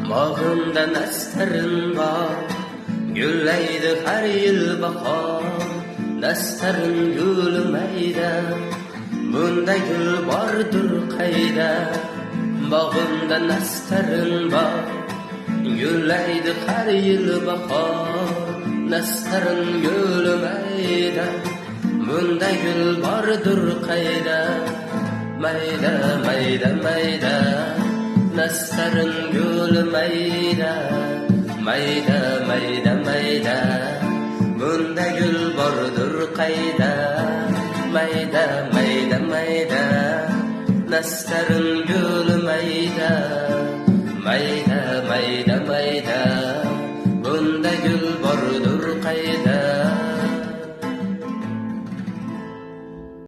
Bağımda nastarin bor, gullaydi har yil bahor. Nastarin gulmaydi, bunda gul bordir qayda. Bağımda nastarin bor, gullaydi har yil bahor. Nastarin gulmaydi, bunda gul bordir qayda. Mayda mayda mayda, nastarin gulmaydi, mayda mayda mayda, bunda gul bordir qayda. Mayda mayda mayda, nastarin gulmaydi, mayda mayda mayda, bunda gul bordir qayda.